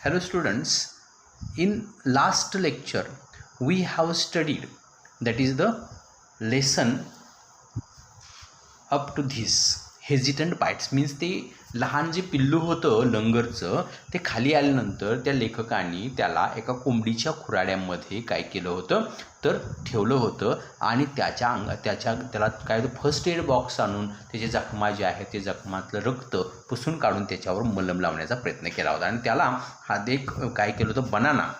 Hello students, in last lecture we have studied, that is the lesson up to this hesitant bites, means ते लहान जे पिल्लू होतं लंगरचं ते खाली आल्यानंतर त्या लेखकांनी त्याला एका कोंबडीच्या खुराड्यामध्ये काय केलं होतं तर ठेवलं होतं आणि त्याला काय फर्स्ट एड बॉक्स आणून त्याचे जखमा जे आहे ते जखमातलं रक्त पुसून काढून त्याच्यावर मलम लावण्याचा प्रयत्न केला होता आणि त्याला हा एक काय केलं होतं बनाना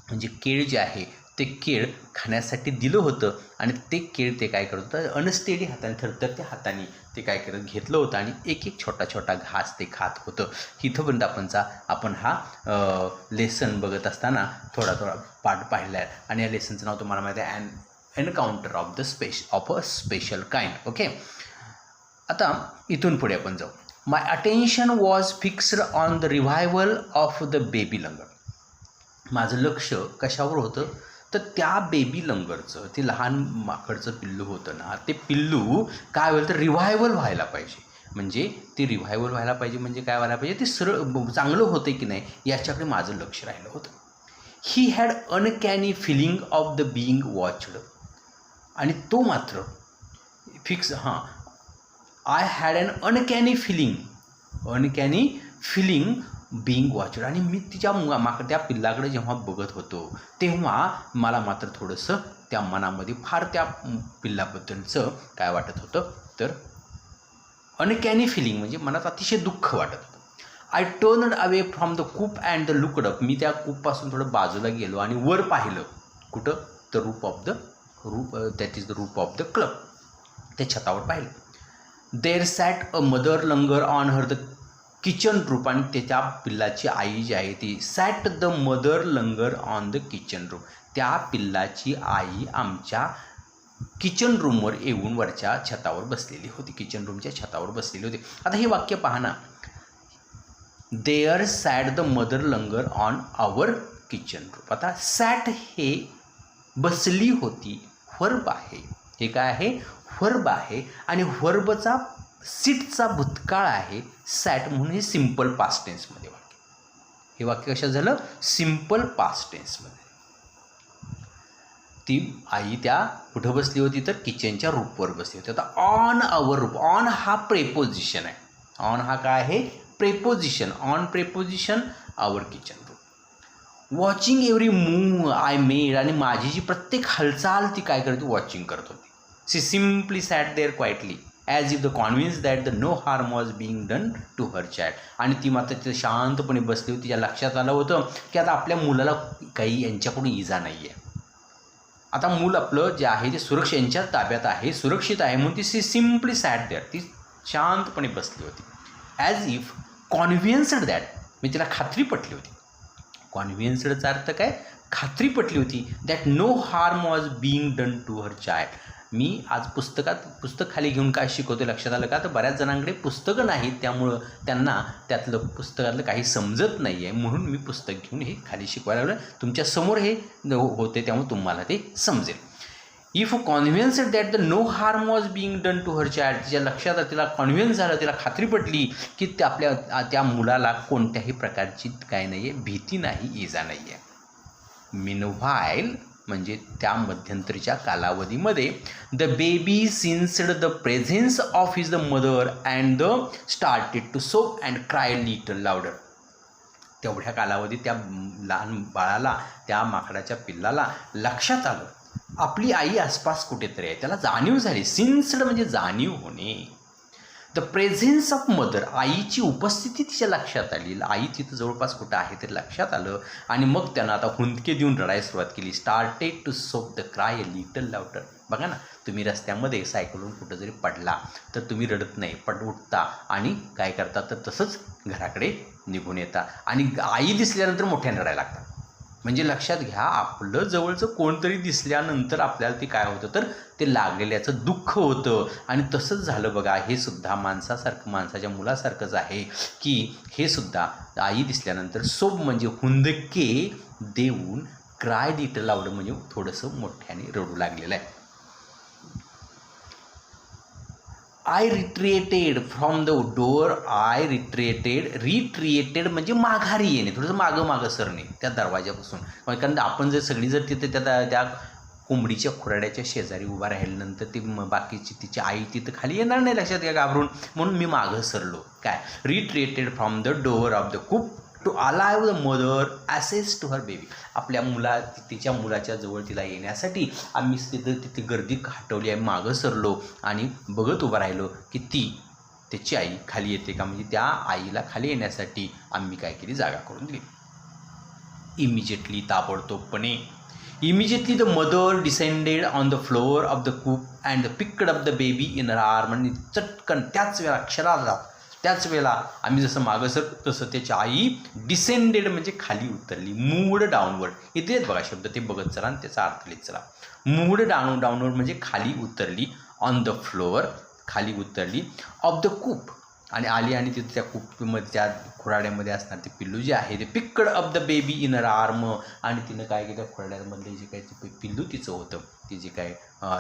म्हणजे केळ जे आहे ते केळ खाण्यासाठी दिलं होतं आणि ते केळ ते काय करत होतं अनस्टेडी हाताने थरथरत्या हाताने ते काय करत घेतलं होतं आणि एक एक छोटा छोटा घास ते खात होतं. इथंपर्यंत आपण हा लेसन बघत असताना थोडा पाठ पाहिला आहे आणि या लेसनचं नाव तुम्हाला माहिती आहे encounter of a special kind. Okay, आता इथून पुढे आपण जाऊ. My attention was fixed on the revival of the baby langur. माझं लक्ष कशावर होतं तर त्या बेबी लंगरचं ते लहान माकडचं पिल्लू होतं ना, ते पिल्लू काय होईल तर रिव्हायवल व्हायला पाहिजे. म्हणजे ते रिव्हायवल व्हायला पाहिजे म्हणजे काय व्हायला पाहिजे, ते सरळ चांगलं होतं की नाही याच्याकडे माझं लक्ष राहिलं होतं. He had uncanny feeling of the being watched. आणि तो मात्र फिक्स I had an uncanny feeling being watched. आणि मी त्या पिल्लाकडे जेव्हा बघत होतो तेव्हा मला मात्र थोडंसं त्या मनामध्ये फार त्या पिल्लाबद्दलचं काय वाटत होतं तर अनकॅनी फिलिंग म्हणजे मनात अतिशय दुःख वाटत होतं. I turned away from the coop and the looked up. मी त्या कूपपासून थोडं बाजूला गेलो आणि वर पाहिलं. कुठं तर that is the roof of the club. त्या छतावर पाहिलं. There sat a mother langur on her the kitchen roof. आणि त्या पिल्लाची आई जी आहे ती sat the mother langur on the kitchen room. त्या पिल्लाची आई आमच्या किचन रूमवर येऊन वरच्या छतावर बसलेली होती, किचन रूमच्या छतावर बसलेली होती. आता हे वाक्य पहा ना, there sat the mother langur on our kitchen room. आता सॅट हे बसली होती, व्हर्ब आहे. हे काय आहे व्हर्ब आहे आणि व्हर्बचा सीटचा भूतकाळ आहे सॅट म्हणून हे सिम्पल पास्ट टेन्समध्ये वाक्य. हे वाक्य कशात झालं सिम्पल पास्ट टेन्समध्ये. ती आई त्या कुठं बसली होती तर किचनच्या रूपवर बसली होती. आता ऑन आवर रूप, ऑन हा प्रेपोजिशन आहे. ऑन हा काय आहे preposition. On preposition our kitchen roof. Watching every move I made. आणि माझी जी प्रत्येक हालचाल ती काय करत वॉचिंग करत होती. She simply sat there quietly as if the convinced that the no harm was being done to her child. आणि ती मात्र तिथे शांतपणे बसली होती. तिच्या लक्षात आलं होतं की आता आपल्या मुलाला काही यांच्याकडून इजा नाही आहे. आता मूल आपलं जे आहे ते यांच्या ताब्यात आहे, सुरक्षित आहे म्हणून ती सिम्पली सॅट देअर. ती शांतपणे बसली होती. ॲज इफ कॉन्व्हिन्स्ड दॅट म्हणजे तिला खात्री पटली होती. कॉन्व्हिन्स्डचा अर्थ काय खात्री पटली होती. That no harm was being done to her child. मी आज पुस्तक खाली घेऊन काय शिकवतो लक्षात आलं का तर बऱ्याच जणांकडे पुस्तकं नाहीत, त्यामुळं त्यांना त्यातलं पुस्तकातलं काही समजत नाही आहे म्हणून मी पुस्तक घेऊन हे खाली शिकवायला लागलं. तुमच्यासमोर हे होते त्यामुळे तुम्हाला ते समजेल. If convinced that the no harm was being done to her child. तिच्या लक्षात तिला कॉन्व्हिन्स झालं, तिला खात्री पटली की त्या मुलाला कोणत्याही प्रकारची काय नाही आहे, भीती नाही, इजा नाही आहे. मीनव्हाईल म्हणजे त्या मध्यंतरीच्या कालावधीमध्ये the baby sensed the presence of his the mother and the started to sob and cry little louder. तेवढ्या कालावधीत त्या लहान बाळाला त्या माकडाच्या पिल्लाला लक्षात आलं आपली आई आसपास कुठेतरी आहे. त्याला जाणीव झाली. सिन्स्ड म्हणजे जाणीव होणे. द प्रेझेन्स ऑफ मदर आईची उपस्थिती तिच्या लक्षात आली. आई तिथं जवळपास कुठं आहे ते लक्षात आलं आणि मग त्यानं आता हुंदके देऊन रडायला सुरुवात केली. स्टार्टेड टू सोब द क्राय लिटल लाउडर. बघा ना, तुम्ही रस्त्यामध्ये सायकलवरून कुठं जरी पडला तर तुम्ही रडत नाही, उठता आणि काय करता तर तसंच घराकडे निघून येता आणि आई दिसल्यानंतर मोठ्याने रडायला लागतात. म्हणजे लक्षात घ्या, आपलं जवळचं कोणतरी दिसल्यानंतर आपल्याला ते काय होतं तर ते लागलेल्याचं दुःख होतं. आणि तसंच झालं बघा. हे सुद्धा माणसाच्या मुलासारखंच आहे की हे सुद्धा आई दिसल्यानंतर सोब म्हणजे हुंदके देऊन क्राय लिटल लाउड म्हणजे थोडंसं मोठ्याने रडू लागलेलं आहे. I retreated from the door. Retreated म्हणजे माघारी येणे, थोडंसं मागं सरणे त्या दरवाजापासून. कारण आपण जर सगळी जर तिथे त्या कोंबडीच्या खुराड्याच्या शेजारी उभा राहिल्यानंतर ती बाकीची तिची आई तिथं खाली येणार नाही, लक्षात घ्या, घाबरून. म्हणून मी मागं सरलो. काय, retreated from the door of the coop to allow the mother access to her baby. आपल्या तिच्या मुलाच्या जवळ तिला येण्यासाठी आम्ही तिथे गर्दी हटवली आहे, मागं सरलो आणि बघत उभं राहिलो की त्याची आई खाली येते का. म्हणजे त्या आईला खाली येण्यासाठी आम्ही काय केली, जागा करून दिली. ताबडतोबपणे immediately the mother descended on the floor of the coop and picked up the baby in her arm. आणि चटकन त्याच वेळेला आम्ही जसं मागं सर तसं त्याची आई डिसेंडेड म्हणजे खाली उतरली. मूव्ड डाऊनवर्ड, इथेच बघा शब्द, ते बघत चला आणि त्याचा अर्थ लिहित चला. मूव्ड डाऊनवर्ड म्हणजे खाली उतरली. ऑन द फ्लोअर खाली उतरली. ऑफ द कूप आणि आली आणि तिथे त्या कूपमध्ये त्या खुराड्यामध्ये असणार ते पिल्लू जे आहे ते picked up the baby in her arm. आणि तिनं काय केलं, खुराड्यामधले जे काही ते पिल्लू तिचं होतं, ते जे काय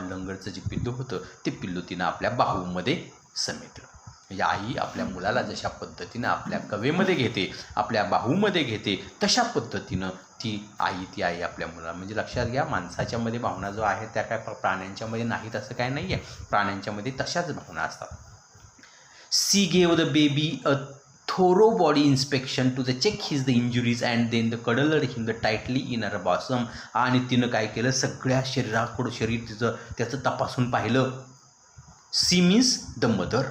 लंगरचं जे पिल्लू होतं ते पिल्लू तिनं आपल्या बाहूमध्ये समेटलं. म्हणजे आई आपल्या मुलाला जशा पद्धतीनं आपल्या कवेमध्ये घेते, आपल्या बाहूमध्ये घेते, तशा पद्धतीनं ती आई आपल्या मुलाला. म्हणजे लक्षात घ्या, माणसाच्यामध्ये भावना जो आहे त्या काय प्राण्यांच्यामध्ये नाहीत असं काय नाही आहे. प्राण्यांच्यामध्ये तशाच भावना असतात. She gave the baby a thorough body inspection to the check his the injuries and then the cuddled him the tightly in her bosom. आणि तिनं काय केलं, सगळ्या शरीर तिचं त्याचं तपासून पाहिलं. She means the mother.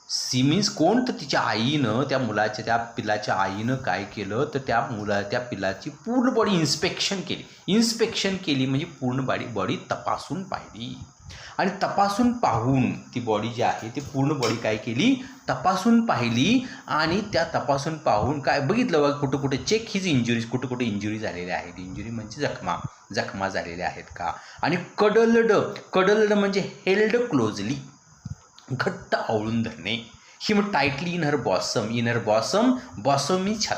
She means कोण, तर तिच्या आईनं, त्या पिलाच्या आईनं काय केलं, तर त्या पिलाची पूर्ण बॉडी इन्स्पेक्शन केली म्हणजे पूर्ण बॉडी तपासून पाहिली. आणि तपासून पाहून ती बॉडी जी आहे ती पूर्ण बॉडी काय केली, तपासून पाहिली. आणि त्या तपासून पाहून काय बघितलं, बघा कुठं कुठे चेक हिज इंजुरीज, कुठं इंजुरी झालेल्या आहेत. इंजुरी म्हणजे जखमा झालेल्या आहेत का. आणि कडलड म्हणजे हेल्ड क्लोजली, घट्ट आवळून धरणे. Him tightly in her bosom. Bosom means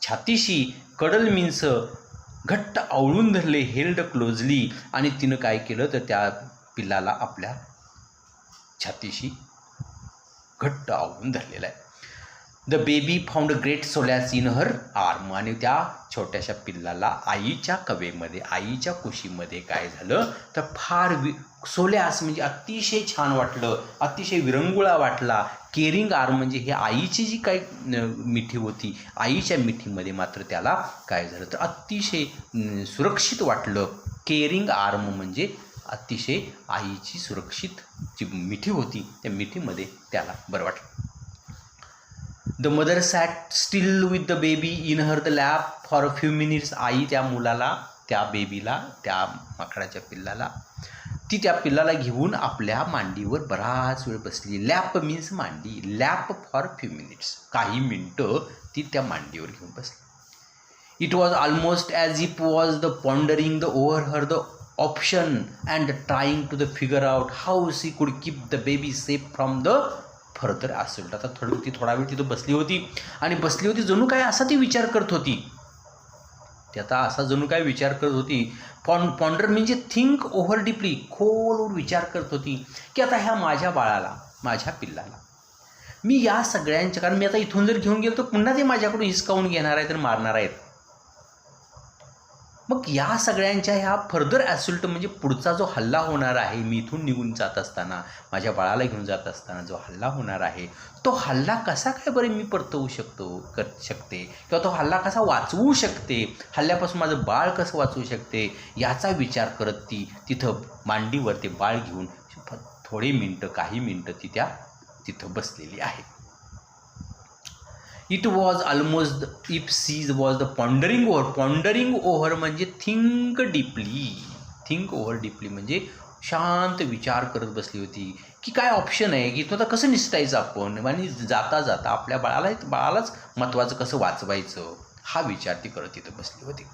छातीशी. कडल मीन्स घट्ट आवळून धरले, हेल्ड क्लोजली. आणि तिनं काय केलं, तर त्या पिल्लाला आपल्या छातीशी घट्ट आवळून धरलेलं आहे. The baby found a great solace in her arm. आणि त्या छोट्याशा पिल्लाला आईच्या कवेमध्ये, आईच्या कुशीमध्ये काय झालं, तर फार सोलॅस म्हणजे अतिशय छान वाटलं, अतिशय विरंगुळा वाटला. केअरिंग आर्म म्हणजे हे आईची जी काही मिठी होती, आईच्या मिठीमध्ये मात्र त्याला काय झालं, तर अतिशय सुरक्षित वाटलं. केअरिंग आर्म म्हणजे अतिशय आईची सुरक्षित जी मिठी होती त्या मिठीमध्ये त्याला बरं वाटलं. The mother sat still with the baby in her the lap for a few minutes. आई त्या मुलाला, त्या बेबीला, त्या माकडाच्या पिल्लाला, ती त्या पिल्लाला घेऊन आपल्या मांडीवर बराच वेळ बसली. लॅप मीन्स मांडी. लॅप फॉर फ्यू मिनिट्स, काही मिनटं ती त्या मांडीवर घेऊन बसली. It was almost as if was the pondering the over her the option and trying to the figure out how she could keep the baby safe from the further assault. आता थोडा वेळ तिथं बसली होती जणू काय असा ती विचार करत होती. पॉन्डर म्हणजे थिंक ओव्हर डीपली, खोलवर विचार करत होती की आता ह्या माझ्या बाळाला, माझ्या पिल्लाला मी या सगळ्यांच्या, कारण मी आता इथून जर घेऊन गेलो तर पुन्हा ते माझ्याकडून हिसकावून घेणार आहेत आणि मारणार आहेत. मग या सगळ्यांच्या ह्या फर्दर ॲसल्ट म्हणजे पुढचा जो हल्ला होणार आहे, मी इथून निघून जात असताना, माझ्या बाळाला घेऊन जात असताना जो हल्ला होणार आहे, तो हल्ला कसा काय बरं मी परतवू शकते किंवा तो हल्ला कसा वाचवू शकते, हल्ल्यापासून माझं बाळ कसं वाचवू शकते, याचा विचार करत ती तिथं मांडीवर ते बाळ घेऊन काही मिनटं ती तिथं बसलेली आहे. It was almost if she was the pondering over म्हणजे थिंक ओव्हर डीपली म्हणजे शांत विचार करत बसली होती की काय ऑप्शन आहे, की तो आता कसं निसटायचं आपण, आणि जाता जाता आपल्या बाळालाच महत्त्वाचं कसं वाचवायचं, हा विचार ती करत तिथं बसली होती.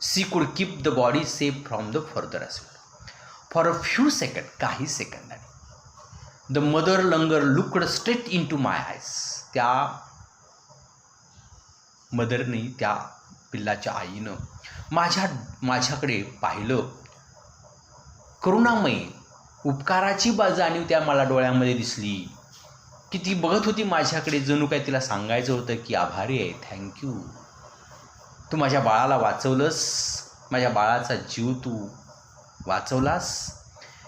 She could keep the body safe from the further assault for a few second, काही सेकंदाने. The mother langur looked straight into my eyes. त्या मदरने, त्या पिल्लाच्या आईनं माझ्याकडे पाहिलं करुणामयी उपकाराची जाणीव त्या मला डोळ्यामध्ये दिसली की ती बघत होती माझ्याकडे, जणू काय तिला सांगायचं होतं की आभारी आहे, थँक्यू, तू माझ्या बाळाला वाचवलंस, माझ्या बाळाचा जीव तू वाचवलास.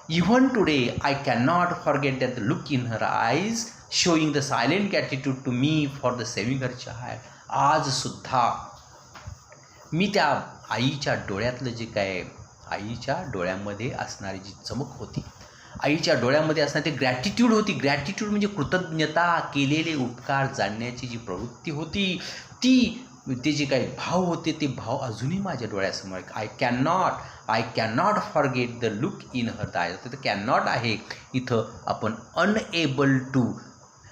Even today I can not forget that the look in her eyes showing the silent gratitude to me for the saving her child. आजसुद्धा मी त्या आईच्या डोळ्यातलं जे काय, आईच्या डोळ्यामध्ये असणारी जी चमक होती, आईच्या डोळ्यामध्ये असणारी ती ग्रॅटिट्यूड होती. ग्रॅटिट्यूड म्हणजे कृतज्ञता, केलेले उपकार जाणण्याची जी प्रवृत्ती होती, ते जे काही भाव होते ते भाव अजूनही माझ्या डोळ्यासमोर. I can not forget the look in her I. तर कॅन नॉट आहे इथं आपण अनएबल टू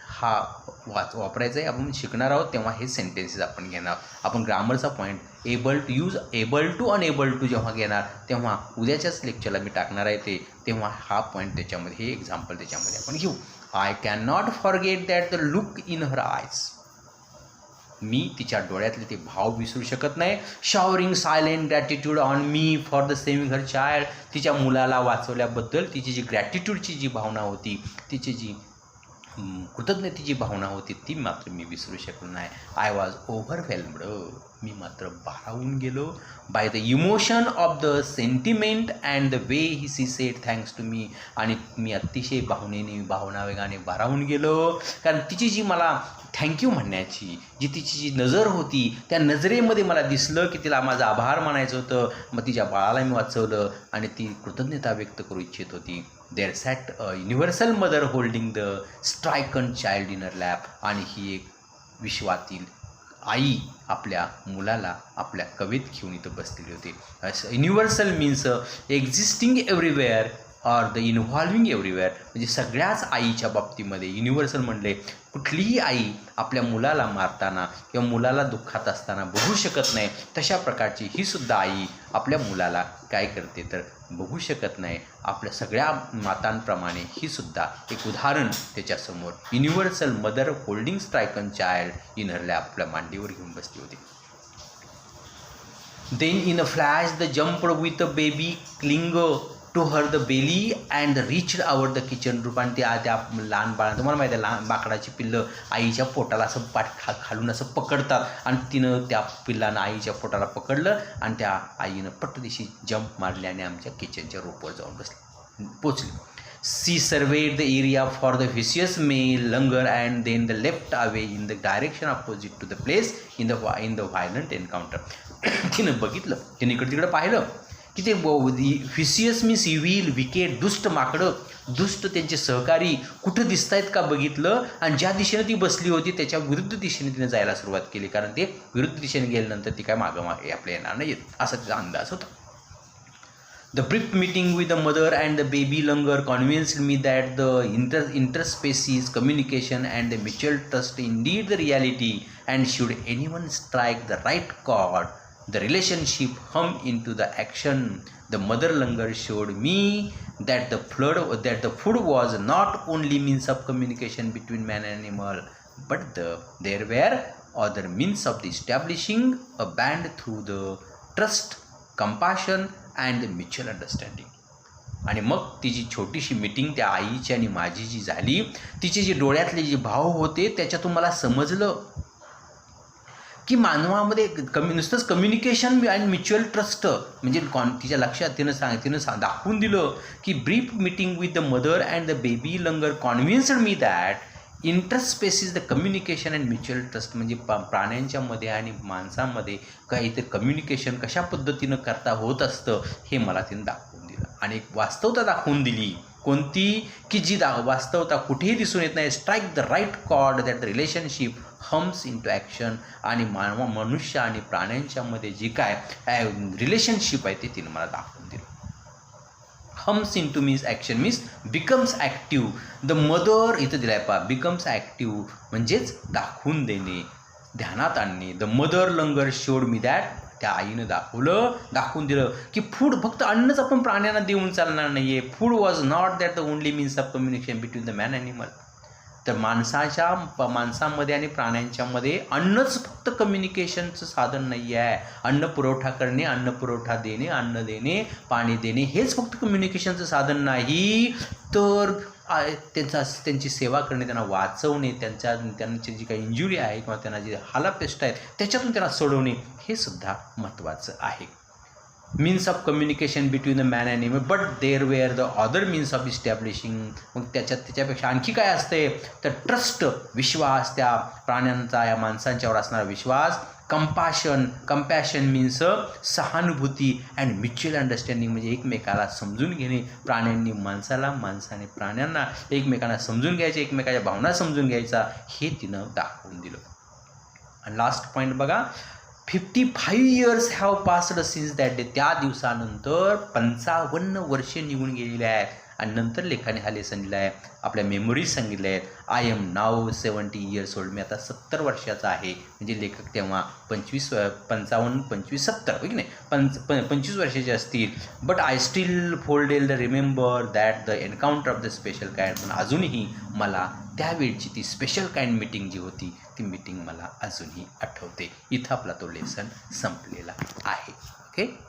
हा वापरायचा आहे. आपण शिकणार आहोत तेव्हा हे सेंटेन्सेस आपण घेणार. आपण ग्रामरचा point able to use, able to unable to जेव्हा घेणार तेव्हा उद्याच्याच लेक्चरला मी टाकणार आहे तेव्हा हा पॉईंट त्याच्यामध्ये, हे एक्झाम्पल त्याच्यामध्ये आपण घेऊ. I can not forget that the look in her eyes. मी तिच्या डोळ्यातले ते भाव विसरू शकत नाही. Showering silent gratitude on me for the saving her child. तिच्या मुलाला वाचवल्याबद्दल तिची जी ग्रॅटिट्यूडची जी भावना होती, तिची जी कृतज्ञतेची भावना होती, ती मात्र मी विसरू शकलो नाही. I was ओव्हरवेल्म्ड. मी मात्र भारावून गेलो by the emotion of the sentiment and the way she said thanks to me. आणि मी अतिशय भावनावेगाने भारावून गेलो, कारण तिची जी मला थँक्यू म्हणण्याची जी तिची जी नजर होती, त्या नजरेमध्ये मला दिसलं की तिला माझा आभार मानायचं होतं. मग तिच्या बाळाला मी वाचवलं आणि ती कृतज्ञता व्यक्त करू इच्छित होती. There sat a universal mother holding the stricken child in her lap. आणि ही एक विश्वातील आई आपल्या मुलाला आपल्या कवेत घेऊन इथं बसलेली होती. Universal means existing everywhere or the involving everywhere. म्हणजे सगळ्याच आईच्या बाबतीमध्ये युनिव्हर्सल म्हणले, कुठलीही आई आपल्या मुलाला मारताना किंवा मुलाला दुःखात असताना बघू शकत नाही, तशा प्रकारची ही सुद्धा आई आपल्या मुलाला काय करते तर बघू शकत नाही. आपल्या सगळ्या मातांप्रमाणे ही सुद्धा एक उदाहरण त्याच्यासमोर, universal mother holding stricken child in her lap, आपल्या मांडीवर घेऊन बसली होती. Then in a flash the jumped with a baby cling to her the belly and reached our the kitchen room. आणि त्या लहान बाळा, तुम्हाला माहिती आहे लहान बाकडाची पिल्लं आईच्या पोटाला असं खालून असं पकडतात, आणि तिनं त्या पिल्लानं आईच्या पोटाला पकडलं आणि त्या आईनं पटदिशी जंप मारली आणि आमच्या किचनच्या रूपवर जाऊन पोचली. She surveyed the area for the vicious male langur and then the left away in the direction opposite to the place in the violent encounter. तिनं बघितलं, तिने इकडे तिकडे पाहिलं की ते व्हिशियस मीन्स इव्हिल, विकेट, दुष्ट माकडं, दुष्ट त्यांचे सहकारी कुठं दिसत आहेत का बघितलं. आणि ज्या दिशेने ती बसली होती त्याच्या विरुद्ध दिशेने तिने जायला सुरुवात केली, कारण ते विरुद्ध दिशेने गेल्यानंतर ती काय मागं आपल्या येणार नाही असा तिचा अंदाज होता. The brief meeting with the mother and the baby longer convinced me that the interspecies communication and the mutual trust indeed the reality, and should anyone strike the right chord, the relationship hum into the action. The mother longer showed me that the food was not only means of communication between man and animal, but there were other means of establishing a bond through the trust, compassion and mutual understanding. आणि मग तिची छोटीशी meeting त्या आईची आणि माझी जी झाली, तिचे जे डोळ्यातले जे भाव होते त्याच्यातून मला समजलं की मानवामध्ये नुसतंच कम्युनिकेशन अँड म्युच्युअल ट्रस्ट म्हणजे तिच्या लक्षात तिनं दाखवून दिलं की brief meeting with the mother and the baby langur convinced me that interspecies the communication and mutual trust. म्हणजे प्राण्यांच्या मध्ये आणि माणसांमध्ये काहीतरी कम्युनिकेशन कशा पद्धतीनं करता होत असतं हे मला तिने दाखवून दिलं. आणि एक वास्तवता दाखवून दिली, कोणती की जी वास्तवता कुठेही दिसून येत नाही. Strike the right chord that the relationship hums into action. आणि मनुष्य आणि प्राण्यांच्यामध्ये जे काय रिलेशनशिप आहे ते तिने मला दाखवून दिलं. Hums in two means action means becomes active. The mother इथं दिलाय पहा, बिकम्स ॲक्टिव्ह म्हणजेच दाखवून देणे, ध्यानात आणणे. The mother langar showed me that, त्या आईनं दाखवून दिलं की फूड फक्त अन्नच आपण प्राण्यांना देऊन चालणार नाही आहे. Food was not that the only means of communication between the man animal. तर माणसामध्ये आणि प्राण्यांच्यामध्ये अन्नच फक्त कम्युनिकेशनचं साधन नाही आहे. अन्न पुरवठा करणे, अन्न पुरवठा देणे, अन्न देणे, पाणी देणे हेच फक्त कम्युनिकेशनचं साधन नाही, तर त्यांची सेवा करणे, त्यांना वाचवणे, त्यांची जी काही इंजुरी आहे किंवा त्यांना जे हालापेष्ट आहेत त्याच्यातून त्यांना सोडवणे हे सुद्धा महत्त्वाचं आहे. Means of communication between the man and animal, but there were the other means of establishing. मग त्याच्यापेक्षा आणखी काय असते तर ट्रस्ट, विश्वास, त्या प्राण्यांचा या माणसांच्यावर असणारा विश्वास. कंपॅशन मीन्स सहानुभूती अँड म्युच्युअल अंडरस्टँडिंग, म्हणजे एकमेकाला समजून घेणे. प्राण्यांनी माणसाला, माणसाने प्राण्यांना एकमेकांना समजून घ्यायचे, एकमेकाच्या भावना समजून घ्यायचा, हे तिनं दाखवून दिलं. आणि लास्ट पॉईंट बघा, 55 years have passed since that day. त्या दिवसानंतर 55 वर्षे निघून गेलेले आहेत. आणि नंतर लेखाने हा लेसन दिला आहे, आपल्या मेमोरीज सांगितल्या आहेत. I am now 70 years old. मी आता 70 वर्षाचा आहे. म्हणजे लेखक तेव्हा 55, 70 हो की नाही, 25 वर्षाचे असतील. But I still fondly remember that the encounter of the special kind. पण अजूनही मला त्यावेळची ती स्पेशल काइंड मीटिंग जी होती ती मीटिंग मला अजूनही आठवते. इथं आपला तो लेसन संपलेला आहे. ओके.